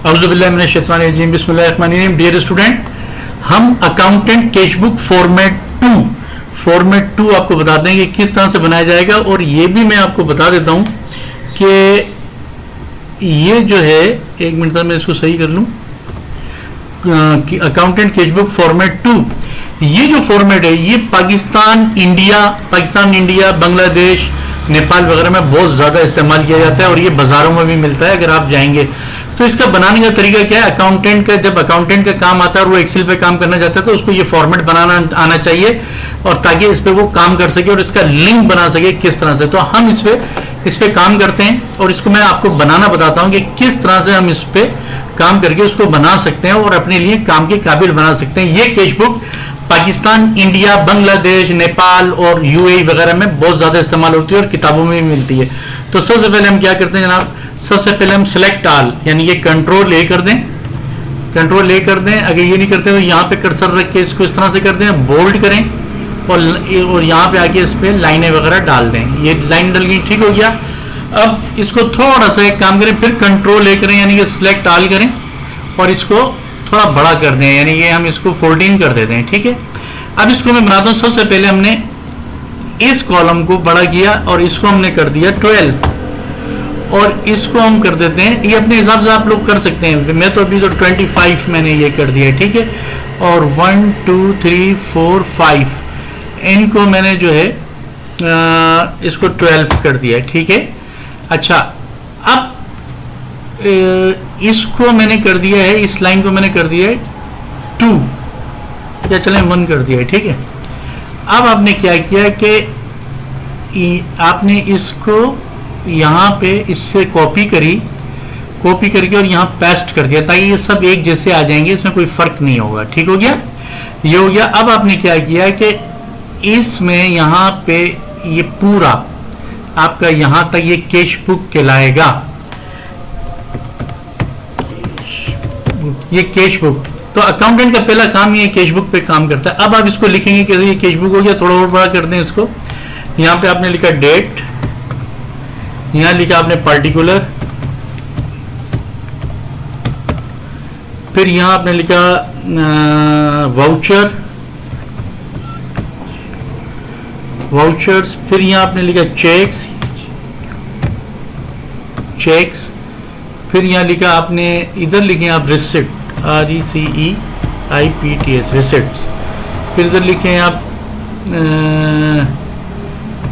औज़ुबिल्लाहिमिनश्शैतानिर्रजीम बिस्मिल्लाहिर्रहमानिर्रहीम। Dear student, हम accountant cashbook format to आपको बता देंगे किस तरह से बनाया जाएगा। और ये भी मैं आपको बता देता हूँ कि ये जो है, एक मिनट मैं इसको सही कर लूँ, अकाउंटेंट कैशबुक फॉर्मेट टू, ये जो फॉर्मेट है ये पाकिस्तान इंडिया बांग्लादेश नेपाल वगैरह में बहुत ज़्यादा इस्तेमाल किया जाता है और ये बाज़ारों में भी मिलता है अगर आप जाएंगे तो। इसका बनाने का तरीका क्या है, अकाउंटेंट का जब अकाउंटेंट का काम आता है और वो एक्सेल पे काम करना चाहता है तो उसको ये फॉर्मेट बनाना आना चाहिए और ताकि इस पे वो काम कर सके और इसका लिंक बना सके किस तरह से। तो हम इस पे काम करते हैं और इसको मैं आपको बनाना बताता हूँ कि किस तरह से हम इस पे काम करके उसको बना सकते हैं और अपने लिए काम के काबिल बना सकते हैं। ये कैशबुक पाकिस्तान, इंडिया, बांग्लादेश, नेपाल और यूएई वगैरह में बहुत ज़्यादा इस्तेमाल होती है और किताबों में भी मिलती है। तो सबसे पहले हम क्या करते हैं जनाब, सबसे पहले हम सेलेक्ट ऑल यानी ये कंट्रोल ए कर दें, अगर ये नहीं करते तो यहाँ पे कर्सर रख के इसको इस तरह से कर दें, बोल्ड करें और यहाँ पे आके इस पे लाइनें वगैरह डाल दें। ये लाइन डल गई, ठीक हो गया। अब इसको थोड़ा सा एक काम करें, फिर कंट्रोल ए करें यानी कि सिलेक्ट ऑल करें और इसको थोड़ा बड़ा कर दें, यानी कि हम इसको 14 कर देते हैं, ठीक है। अब इसको मैं बनाता हूँ। सबसे पहले हमने इस कॉलम को बड़ा किया और इसको हमने कर दिया 12 और इसको हम कर देते हैं, ये अपने हिसाब से आप लोग कर सकते हैं, मैं तो अभी तो 25 मैंने ये कर दिया, ठीक है। और 1 2 3 4 5 इनको मैंने जो है इसको 12 कर दिया, ठीक है। अच्छा, अब इसको मैंने कर दिया है, इस लाइन को मैंने कर दिया है 2 या चलें 1 कर दिया है, ठीक है। अब आपने क्या किया कि आपने इसको यहाँ पे इससे कॉपी करके और यहाँ पेस्ट कर दिया ताकि ये सब एक जैसे आ जाएंगे, इसमें कोई फर्क नहीं होगा, ठीक हो गया, ये हो गया। अब आपने क्या किया कि इसमें यहाँ पे ये पूरा आपका यहाँ तक ये कैशबुक कहलाएगा, ये कैशबुक। तो अकाउंटेंट का पहला काम ये कैशबुक पे काम करता है। अब आप इसको लिखेंगे कि ये कैशबुक हो गया, थोड़ा और बड़ा कर दें इसको। यहाँ पे आपने लिखा डेट, यहाँ लिखा आपने पार्टिकुलर, फिर यहाँ आपने लिखा वाउचर्स, फिर यहाँ आपने लिखा चेक्स, फिर यहाँ लिखा आपने, इधर लिखे आप रिसिप्ट, RECEIPTS रिसिप्ट्स, फिर इधर लिखे आप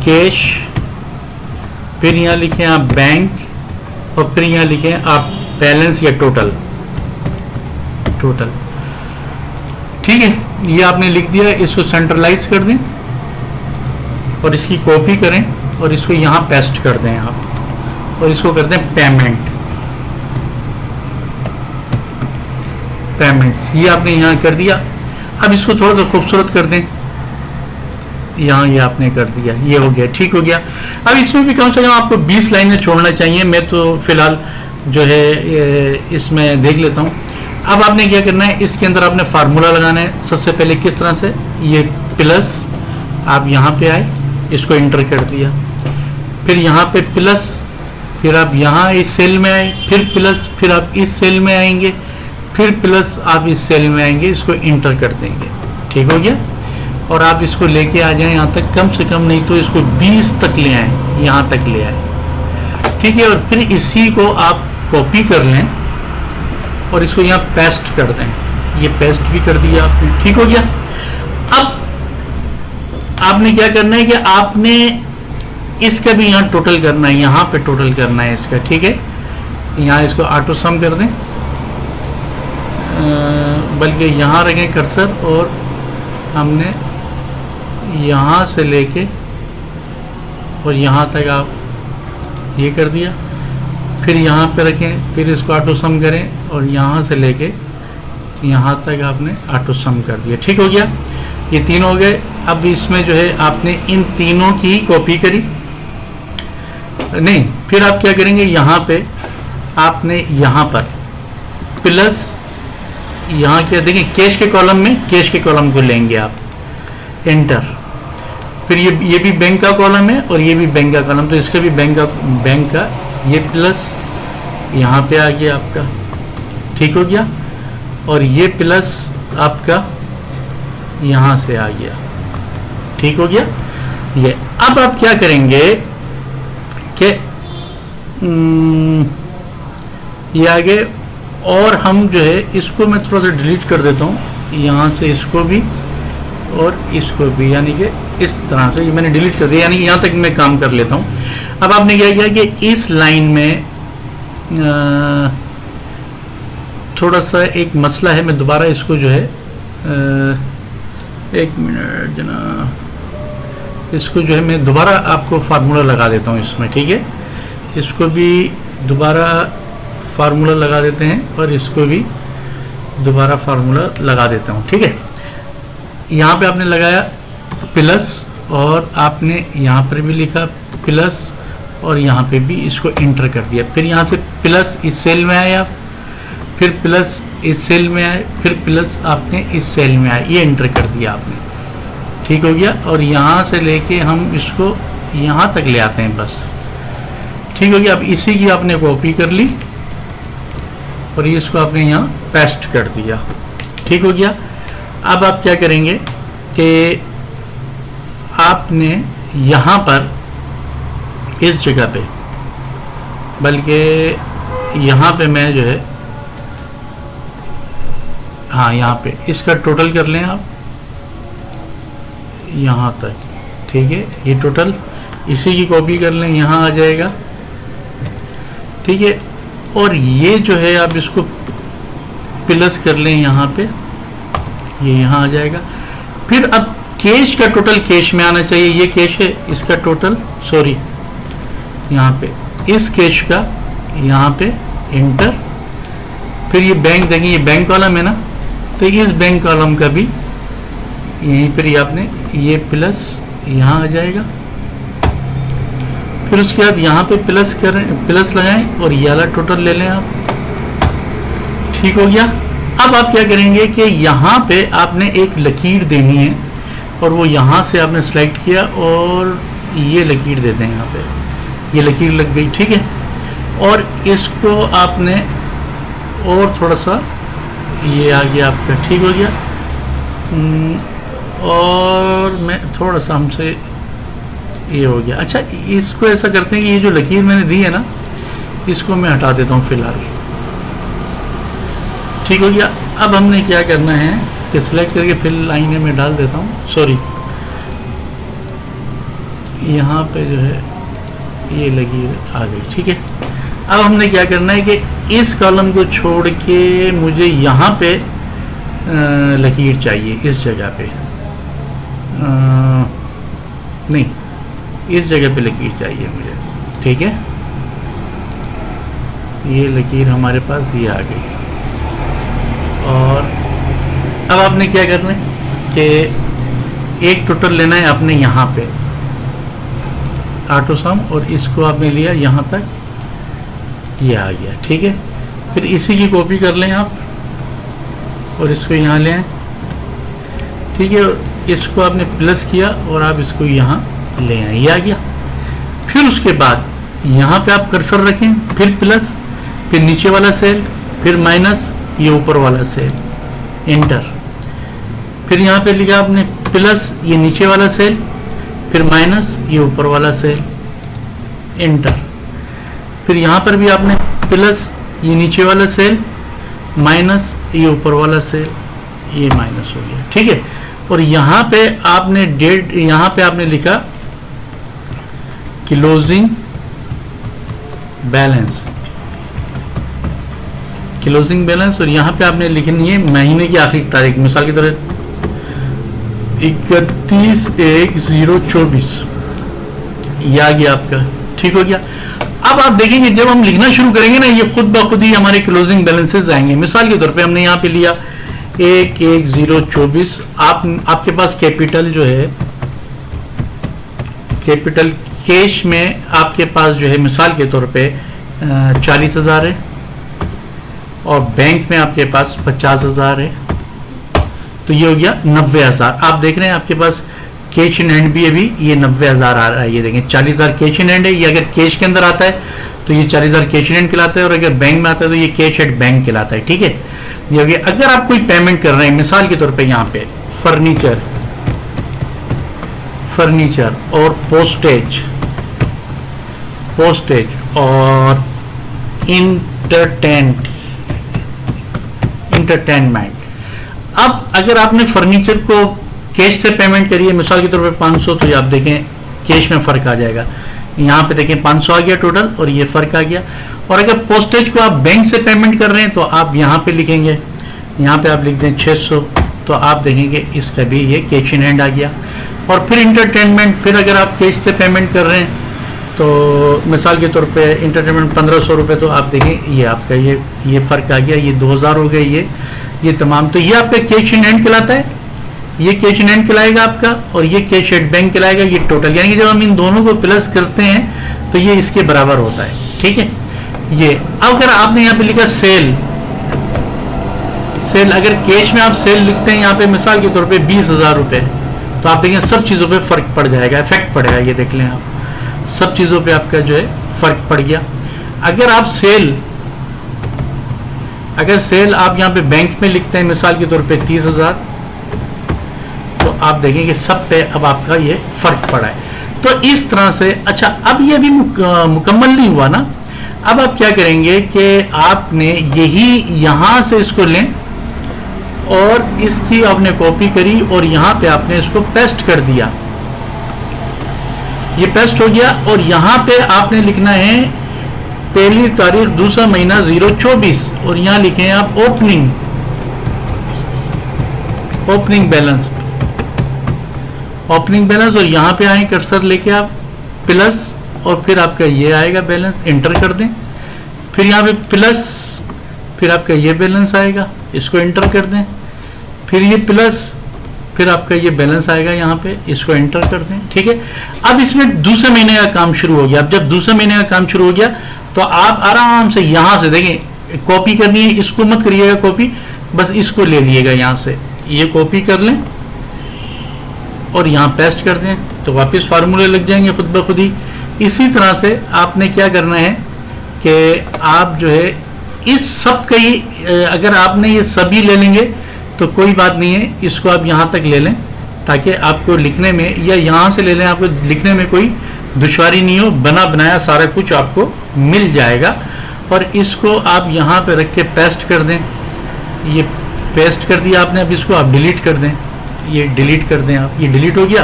कैश, फिर यहाँ लिखे आप बैंक और फिर यहाँ लिखे आप बैलेंस या टोटल, ठीक है। ये आपने लिख दिया, इसको सेंट्रलाइज कर दें और इसकी कॉपी करें और इसको यहाँ पेस्ट कर दें आप और इसको कर दें पेमेंट्स, ये आपने यहाँ कर दिया। अब इसको थोड़ा सा खूबसूरत कर दें, यहाँ ये आपने कर दिया, ये हो गया, ठीक हो गया। अब इसमें भी कम से कम आपको 20 लाइनें छोड़ना चाहिए, मैं तो फिलहाल जो है इसमें देख लेता हूँ। अब आपने क्या करना है, इसके अंदर आपने फार्मूला लगाना है। सबसे पहले किस तरह से, ये प्लस, आप यहाँ पे आए, इसको इंटर कर दिया, फिर यहाँ पे प्लस, फिर आप यहाँ इस सेल में आए, फिर प्लस, फिर आप इस सेल में आएंगे, फिर प्लस आप इस सेल में आएंगे, इसको इंटर कर देंगे, ठीक हो गया। और आप इसको लेके आ जाएं यहाँ तक, कम से कम नहीं तो इसको 20 तक ले आए, यहाँ तक ले आए, ठीक है। और फिर इसी को आप कॉपी कर लें और इसको यहाँ पेस्ट कर दें, ये पेस्ट भी कर दिया आपने, ठीक हो गया। अब आपने क्या करना है कि आपने इसका भी यहाँ टोटल करना है, यहाँ पे टोटल करना है इसका, ठीक है। यहाँ इसको ऑटो सम कर दें, बल्कि यहाँ रखें कर्सर और हमने यहाँ से लेके और यहाँ तक आप ये कर दिया, फिर यहाँ पे रखें, फिर इसको ऑटो सम करें और यहाँ से लेके यहाँ तक आपने ऑटो सम कर दिया, ठीक हो गया। ये 3 हो गए। अब इसमें जो है आपने इन तीनों की कॉपी करी नहीं, फिर आप क्या करेंगे, यहाँ पे आपने यहाँ पर प्लस, यहाँ क्या देखें कैश के कॉलम में, कैश के कॉलम को लेंगे आप, एंटर, फिर ये भी बैंक का कॉलम है और ये भी बैंक का कॉलम, तो इसका भी बैंक का ये प्लस यहाँ पे आ गया आपका, ठीक हो गया, और ये प्लस आपका यहां से आ गया, ठीक हो गया ये। अब आप क्या करेंगे कि ये आगे, और हम जो है इसको मैं थोड़ा सा डिलीट कर देता हूँ यहाँ से, इसको भी और इसको भी, यानी कि इस तरह से ये मैंने डिलीट कर दिया, यानी कि यहाँ तक मैं काम कर लेता हूँ। अब आपने क्या किया कि इस लाइन में थोड़ा सा एक मसला है, मैं दोबारा इसको जो है एक मिनट जना, इसको जो है मैं दोबारा आपको फार्मूला लगा देता हूँ इसमें, ठीक है। इसको भी दोबारा फार्मूला लगा देते हैं और इसको भी दोबारा फार्मूला लगा देता हूँ, ठीक है। यहाँ पे आपने लगाया प्लस, और आपने यहाँ पर भी लिखा प्लस, और यहाँ पे भी इसको इंटर कर दिया। फिर यहाँ से प्लस इस सेल में आया, फिर प्लस इस सेल में आए, फिर प्लस आपने इस सेल में आए, ये इंटर कर दिया आपने, ठीक हो गया। और यहाँ से लेके हम इसको यहाँ तक ले आते हैं बस, ठीक हो गया। अब इसी की आपने कॉपी कर ली और ये इसको आपने यहाँ पेस्ट कर दिया, ठीक हो गया। अब आप क्या करेंगे कि आपने यहाँ पर इस जगह पे, बल्कि यहाँ पे मैं जो है, हाँ यहाँ पे इसका टोटल कर लें आप यहाँ तक, ठीक है। ये टोटल इसी की कॉपी कर लें, यहाँ आ जाएगा, ठीक है। और ये जो है आप इसको प्लस कर लें यहाँ पे, ये यहाँ आ जाएगा। फिर अब कैश का टोटल कैश में आना चाहिए, ये कैश है, इसका टोटल, सॉरी यहाँ पे इस कैश का यहाँ पे इंटर। फिर ये बैंक, देखिए ये बैंक कॉलम है ना, तो इस बैंक कॉलम का भी यहीं पर ही आपने ये प्लस यहाँ आ जाएगा। फिर उसके बाद यहाँ पे प्लस करें, प्लस लगाएं और ये वाला टोटल ले लें आप, ठीक हो गया। अब आप क्या करेंगे कि यहाँ पे आपने एक लकीर देनी है, और वो यहाँ से आपने सेलेक्ट किया और ये लकीर देते हैं यहाँ पे, ये लकीर लग गई, ठीक है। और इसको आपने और थोड़ा सा, ये आ गया आपका, ठीक हो गया। और मैं थोड़ा सा हमसे ये हो गया। अच्छा, इसको ऐसा करते हैं कि ये जो लकीर मैंने दी है ना, इसको मैं हटा देता हूँ फिलहाल, ठीक हो गया। अब हमने क्या करना है कि सिलेक्ट करके फिल लाइन में डाल देता हूँ, सॉरी यहाँ पे जो है ये लकीर आ गई, ठीक है। अब हमने क्या करना है कि इस कॉलम को छोड़ के मुझे यहाँ पे लकीर चाहिए, इस जगह पे नहीं, इस जगह पे लकीर चाहिए मुझे, ठीक है। ये लकीर हमारे पास ये आ गई। और अब आपने क्या करना है कि एक टोटल लेना है आपने यहाँ पे ऑटो सम, और इसको आपने लिया यहाँ तक, ये आ गया, ठीक है। फिर इसी की कॉपी कर लें आप और इसको यहाँ ले आए, ठीक है। इसको आपने प्लस किया और आप इसको यहाँ ले आए, ये आ गया। फिर उसके बाद यहाँ पे आप कर्सर रखें, फिर प्लस, फिर नीचे वाला सेल, फिर माइनस, ये ऊपर वाला सेल, एंटर। फिर यहाँ पे लिखा आपने प्लस, ये नीचे वाला सेल, फिर माइनस, ये ऊपर वाला सेल, एंटर। फिर यहाँ पर भी आपने प्लस, ये नीचे वाला सेल, माइनस, ये ऊपर वाला सेल, ये माइनस हो गया, ठीक है। और यहाँ पे आपने डेट, यहाँ पे आपने लिखा क्लोजिंग बैलेंस, क्लोजिंग बैलेंस, और यहाँ पे आपने लिखनी है महीने की आखिरी तारीख, मिसाल की तरह 31/1/024, ये आ गया आपका, ठीक हो गया। अब आप देखेंगे जब हम लिखना शुरू करेंगे ना, ये खुद ब खुद ही हमारे क्लोजिंग बैलेंसेस आएंगे। मिसाल के तौर पे हमने यहाँ पे लिया 1/1/024, आपके पास कैपिटल जो है, कैपिटल कैश में आपके पास जो है मिसाल के तौर पे 40,000 है, और बैंक में आपके पास 50,000 है, तो ये हो गया 90,000। आप देख रहे हैं आपके पास कैश इन हैंड भी अभी ये 90,000 आ रहा है, ये देखें 40,000 कैश इन हैंड है। ये अगर कैश के अंदर आता है तो ये 40,000 कैश इन हैंड कहलाता है, और अगर बैंक में आता है तो ये कैश एट बैंक कहलाता है। ठीक है, ये हो गया। अगर आप कोई पेमेंट कर रहे हैं, मिसाल के तौर पे यहाँ पे फर्नीचर और पोस्टेज और इंटरटेनमेंट। अब अगर आपने फर्नीचर को कैश से पेमेंट करी है, मिसाल के तौर पे 500, तो ये आप देखें कैश में फर्क आ जाएगा। यहाँ पे देखें 500 आ गया टोटल, और ये फर्क आ गया। और अगर पोस्टेज को आप बैंक से पेमेंट कर रहे हैं तो आप यहाँ पे लिखेंगे, यहाँ पे आप लिख दें 600, तो आप देखेंगे इसका भी ये कैश इन हैंड आ गया। और फिर इंटरटेनमेंट, फिर अगर आप कैश से पेमेंट कर रहे हैं तो मिसाल के तौर पे इंटरटेनमेंट 1500 रुपये, तो आप देखें ये आपका ये फर्क आ गया, ये 2000 हो गए ये तमाम। तो ये आपका कैश इन हैंड कहलाता है, ये कैश इन हैंड कहलाएगा आपका, और ये कैश एट बैंक कहलाएगा। ये टोटल, यानी कि जब हम इन दोनों को प्लस करते हैं तो ये इसके बराबर होता है। ठीक है, ये। अब अगर आपने यहाँ पे लिखा सेल, अगर कैश में आप सेल लिखते हैं यहाँ पे मिसाल के तौर पे 20,000 रुपये, तो आप देखें सब चीज़ों पे फर्क पड़ जाएगा, इफेक्ट पड़ेगा। ये देख लें आप, सब चीज़ों पे आपका जो है फर्क पड़ गया। अगर आप सेल आप यहाँ पे बैंक में लिखते हैं मिसाल के तौर पे 30,000, तो आप देखेंगे सब पे अब आपका ये फर्क पड़ा है। तो इस तरह से। अच्छा, अब ये भी मुकम्मल नहीं हुआ ना। अब आप क्या करेंगे कि आपने यही यहाँ से इसको लें और इसकी आपने कॉपी करी और यहाँ पे आपने इसको पेस्ट कर दिया, ये पेस्ट हो गया। और यहाँ पे आपने लिखना है पहली तारीख दूसरा महीना 024, और यहाँ लिखे हैं आप ओपनिंग बैलेंस, और यहाँ पे आए कर्सर लेके आप प्लस, और फिर आपका ये आएगा बैलेंस, एंटर कर दें। फिर यहाँ पे प्लस, फिर आपका ये बैलेंस आएगा, इसको एंटर कर दें। फिर ये प्लस, फिर आपका ये बैलेंस आएगा यहाँ पे, इसको एंटर कर दें। ठीक है, अब इसमें दूसरे महीने का काम शुरू हो गया। अब जब दूसरे महीने का काम शुरू हो गया तो आप आराम से यहाँ से देखें, कॉपी करनी है, इसको मत करिएगा कॉपी, बस इसको ले लिएगा यहाँ से, ये कॉपी कर लें और यहाँ पेस्ट कर दें, तो वापस फार्मूले लग जाएंगे खुद ब खुद ही। इसी तरह से आपने क्या करना है कि आप जो है इस सब का ही, अगर आपने ये सभी ले लेंगे तो कोई बात नहीं है, इसको आप यहाँ तक ले लें ताकि आपको लिखने में, या यहाँ से ले लें, आपको लिखने में कोई दुश्वारी नहीं हो, बना बनाया सारा कुछ आपको मिल जाएगा। और इसको आप यहाँ पे रख के पेस्ट कर दें, ये पेस्ट कर दिया आपने। अब इसको आप डिलीट कर दें, ये डिलीट कर दें आप, ये डिलीट हो गया।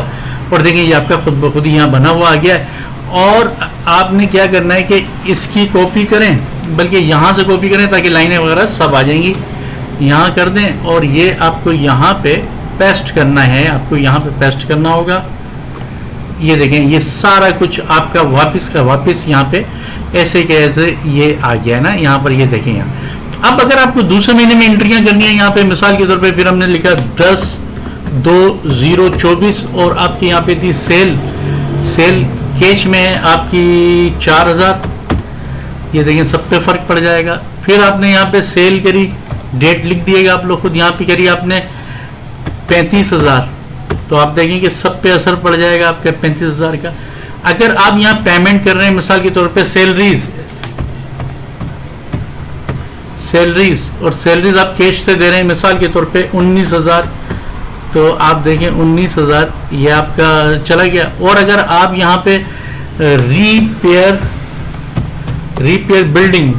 और देखें ये आपका खुद ब खुद ही यहाँ बना हुआ आ गया है। और आपने क्या करना है कि इसकी कॉपी करें, बल्कि यहाँ से कॉपी करें ताकि लाइनें वगैरह सब आ जाएंगी, यहाँ कर दें। और ये आपको यहाँ पे पेस्ट करना है, आपको यहाँ पे पेस्ट करना होगा। ये देखें ये सारा कुछ आपका वापस का वापस यहाँ पे ऐसे के ऐसे ये आ गया है ना, यहाँ पर ये देखें यहाँ। अब अगर आपको दूसरे महीने में एंट्रियाँ करनी है यहाँ पे मिसाल के तौर पे, फिर हमने लिखा 10/2/024 और आपकी यहाँ पे थी सेल कैश में आपकी 4000, ये देखें सब पे फर्क पड़ जाएगा। फिर आपने यहाँ पे सेल करी, डेट लिख दिएगा आप लोग खुद, यहाँ पे करी आपने 35,000, तो आप देखें कि सब पे असर पड़ जाएगा आपके 35,000 का। अगर आप यहाँ पेमेंट कर रहे हैं मिसाल के तौर पे सैलरीज और सैलरीज आप कैश से दे रहे हैं मिसाल के तौर पे 19,000, तो आप देखें 19,000 ये आपका चला गया। और अगर आप यहाँ पे रिपेयर बिल्डिंग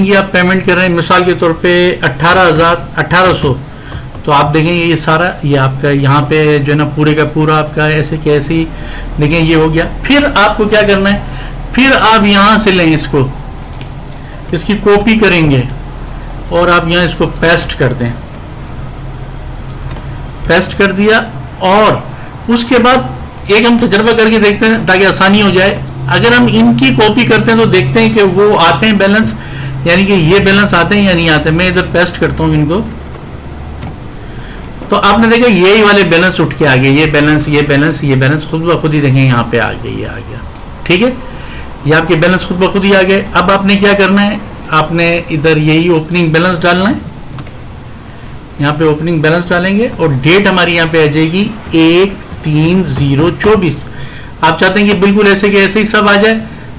की आप पेमेंट कर रहे हैं मिसाल के तौर पे 1800, तो आप देखेंगे ये सारा ये आपका यहाँ पे जो है ना पूरे का पूरा आपका ऐसे कैसे देखें ये हो गया। फिर आपको क्या करना है, फिर आप यहाँ से लें इसको, इसकी कॉपी करेंगे और आप यहाँ इसको पेस्ट कर दें, पेस्ट कर दिया। और उसके बाद एक हम तजर्बा करके देखते हैं ताकि आसानी हो जाए। अगर हम इनकी कॉपी करते हैं तो देखते हैं कि वो आते हैं बैलेंस, यानी कि ये बैलेंस आते हैं या नहीं आते। मैं इधर पेस्ट करता हूँ इनको, तो आपने देखा यही वाले बैलेंस उठ के आ गए, ये बैलेंस खुद ब खुद ही देखें यहाँ पे आ गए, ये आ गया। ठीक है, ये आपके बैलेंस खुद ब खुद ही आ गए। अब आपने क्या करना है, आपने इधर यही ओपनिंग बैलेंस डालना है, यहाँ पे ओपनिंग बैलेंस डालेंगे और डेट हमारी यहाँ पे आ जाएगी 1/3/024। आप चाहते हैं कि बिल्कुल ऐसे के ऐसे ही सब आ जाए,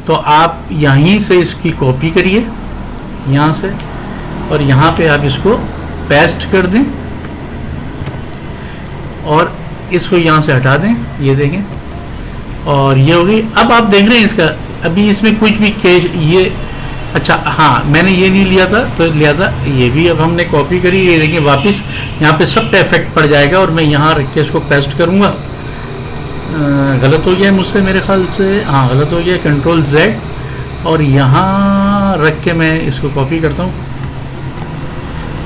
तो आप यहीं से इसकी कॉपी करिए यहाँ से, और यहाँ पे आप इसको पेस्ट कर दें और इसको यहाँ से हटा दें। ये देखें, और ये हो गई। अब आप देख रहे हैं इसका, अभी इसमें कुछ भी कैश ये, अच्छा हाँ मैंने ये नहीं लिया था तो लिया था, ये भी अब हमने कॉपी करी। ये देखिए वापस यहाँ पे सब पे इफेक्ट पड़ जाएगा, और मैं यहाँ रख के इसको पेस्ट करूँगा। गलत हो गया मुझसे मेरे ख्याल से, हाँ गलत हो गया, कंट्रोल Z, और यहाँ रख के मैं इसको कॉपी करता हूँ।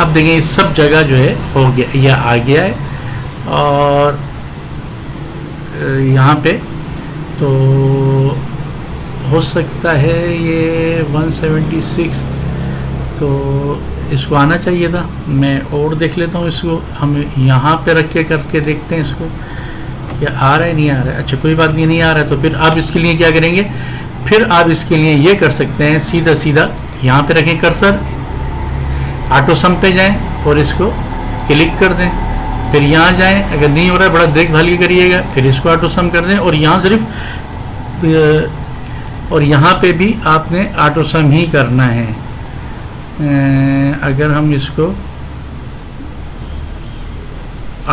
अब देखें सब जगह जो है हो गया, यह आ गया है। और यहाँ पे तो हो सकता है ये 176, तो इसको आना चाहिए था। मैं और देख लेता हूँ इसको, हम यहाँ पे रख के करके देखते हैं इसको क्या आ रहा है, नहीं आ रहा है। अच्छा कोई बात नहीं, नहीं आ रहा है, तो फिर आप इसके लिए क्या करेंगे, फिर आप इसके लिए ये कर सकते हैं, सीधा सीधा यहाँ पे रखें कर्सर, ऑटो सम पे जाएं और इसको क्लिक कर दें। फिर यहाँ जाएं, अगर नहीं हो रहा है बड़ा देखभाल के करिएगा, फिर इसको ऑटो सम कर दें, और यहाँ सिर्फ और यहाँ पे भी आपने ऑटो सम ही करना है। अगर हम इसको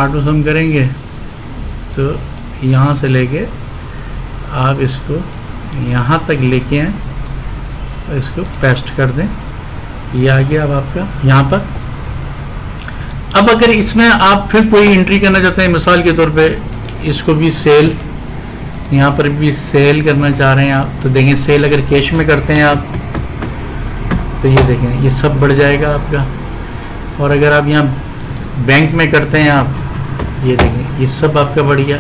ऑटो सम करेंगे तो यहाँ से लेके आप इसको यहाँ तक लेके आए और इसको पेस्ट कर दें। ये आ गया अब आपका यहाँ पर। अब अगर इसमें आप फिर कोई एंट्री करना चाहते हैं, मिसाल के तौर पे इसको भी सेल, यहाँ पर भी सेल करना चाह रहे हैं आप, तो देखें सेल अगर कैश में करते हैं आप तो ये देखें ये सब बढ़ जाएगा आपका। और अगर आप यहाँ बैंक में करते हैं आप, ये देखें ये सब आपका बढ़ गया।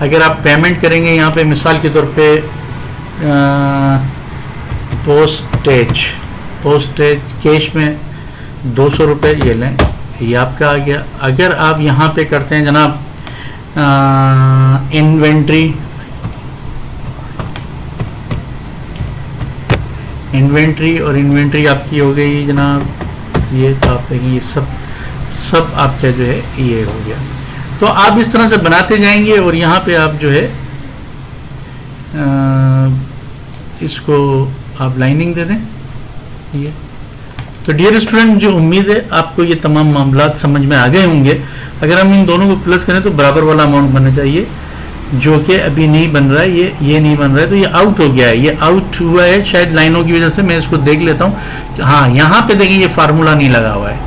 अगर आप पेमेंट करेंगे यहाँ पे मिसाल के तौर पे पोस्टेज कैश में 200 रुपये, ये लें, ये आपका आ गया। अगर आप यहाँ पे करते हैं जनाब इन्वेंट्री और इन्वेंट्री आपकी हो गई जनाब, ये तो आप देखें ये सब आपका जो है ये हो गया। तो आप इस तरह से बनाते जाएंगे, और यहाँ पे आप जो है इसको आप लाइनिंग दे दें ये। तो डियर स्टूडेंट, जो उम्मीद है आपको ये तमाम मामला समझ में आ गए होंगे। अगर हम इन दोनों को प्लस करें तो बराबर वाला अमाउंट बनना चाहिए, जो कि अभी नहीं बन रहा है, ये नहीं बन रहा है, तो ये आउट हो गया है। ये आउट हुआ है शायद लाइनों की वजह से। मैं इसको देख लेता हूँ, हाँ यहाँ पे देखिए ये फार्मूला नहीं लगा हुआ है,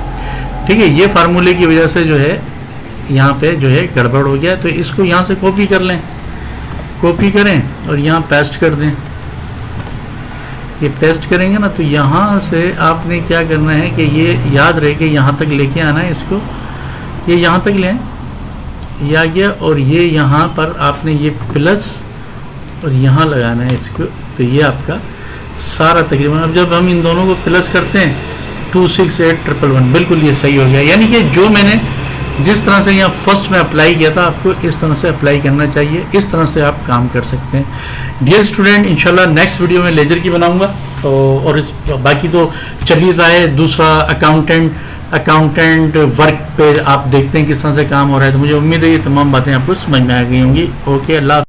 ठीक है, ये फार्मूले की वजह से जो है यहाँ पे जो है गड़बड़ हो गया। तो इसको यहाँ से कॉपी कर लें, कॉपी करें और यहाँ पेस्ट कर दें। ये पेस्ट करेंगे ना तो यहाँ से आपने क्या करना है कि ये याद रहे कि यहाँ तक लेके आना है इसको, ये यहाँ तक लें, ये आ गया। और ये यहाँ पर आपने ये प्लस और यहाँ लगाना है इसको, तो ये आपका सारा तकरीबन। अब जब हम इन दोनों को प्लस करते हैं 268,111, बिल्कुल ये सही हो गया। यानी कि जो मैंने जिस तरह से यहाँ फर्स्ट में अप्लाई किया था, आपको इस तरह से अप्लाई करना चाहिए। इस तरह से आप काम कर सकते हैं। डियर स्टूडेंट, इंशाल्लाह नेक्स्ट वीडियो में लेजर की बनाऊंगा, तो और इस बाकी तो चल ही रहा है। दूसरा अकाउंटेंट वर्क पे आप देखते हैं किस तरह से काम हो रहा है। तो मुझे उम्मीद है ये तमाम बातें आपको समझ में आ गई होंगी। ओके, अल्लाह।